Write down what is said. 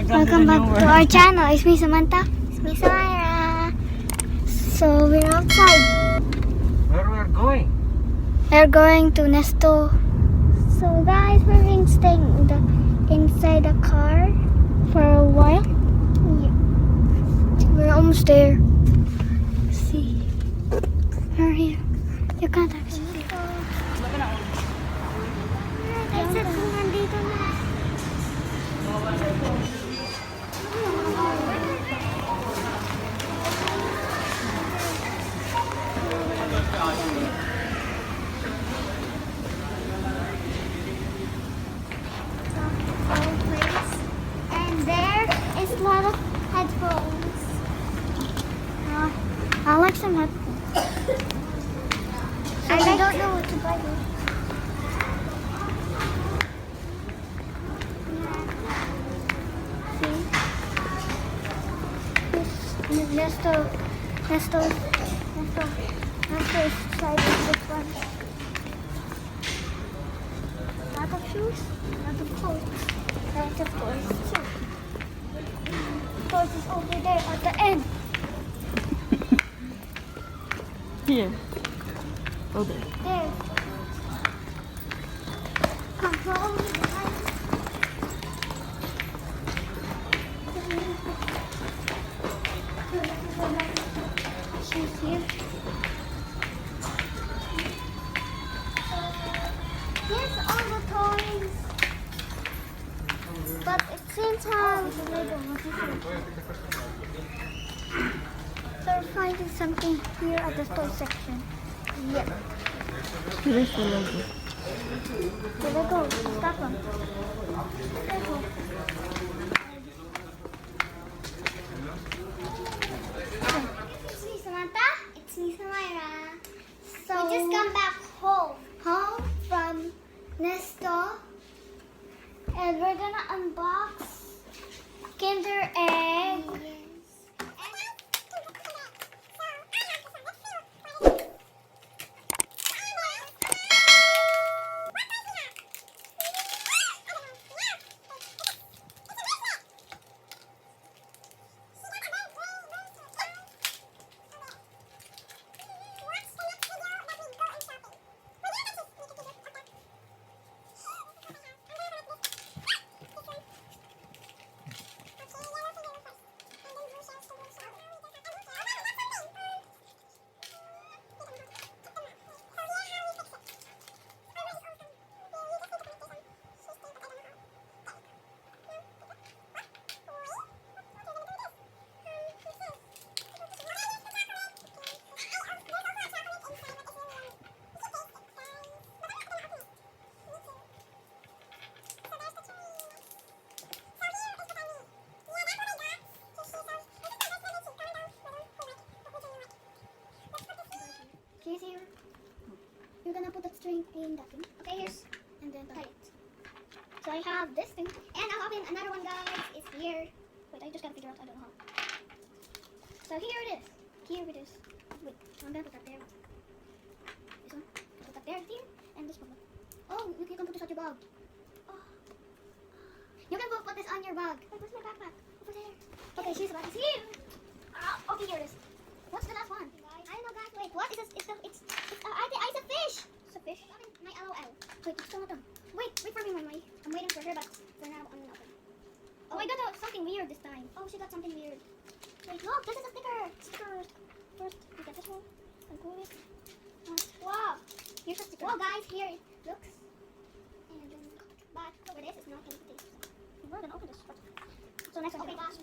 Welcome back to our channel. It's me, Samantha. It's me, Samira. So we're outside. Where we're going? We're going to Nesto. So guys, we're in staying inside the car for a while. Yeah. We're almost there. See, we're here. You can't actually see. And there is a lot of headphones. I like some headphones. I don't know what to buy here. Nesto is deciding which one. Lot of shoes, lot of coats, lot of toys too. Toys is over there at the end. Here. Oh, there. There. Come, follow me behind. She's here. Here's all the toys. But it seems how so we're finding something here at the toy section. Yep. Here's the logo. So they go. Stop them. Careful. It's me, Samantha. It's me, Samira. So we just come back home. Home from Nesto. And we're gonna unbox Kinder Egg. Here's here. You're gonna put that string in that thing. Okay, here's and then tie it. So I have this thing, and I'll open another one, guys. It's here. Wait, I just gotta figure out. I don't know how. So here it is. Here it is. Wait, I'm gonna put that there. This one. Put that there, here, and this one. Oh, you can put this on your bag. Oh. You can put this on your bag. Wait, where's my backpack? Over there. Okay, she's about to see you. Okay, here it is. What's the last one? I don't know, guys. Wait, what is this? It's a fish. It's a fish. My LOL. Wait, it's still not done. Wait for me, Mama. I'm waiting for her, but for now, I'm not open. Oh, I got something weird this time. Oh, she got something weird. Wait, look, this is a sticker. Sticker. First, we get this one. Unclose it. Wow. Here's a sticker. Well, guys, here it looks. And then, but this is not going to taste. We're gonna open this. So next one. Okay, guys.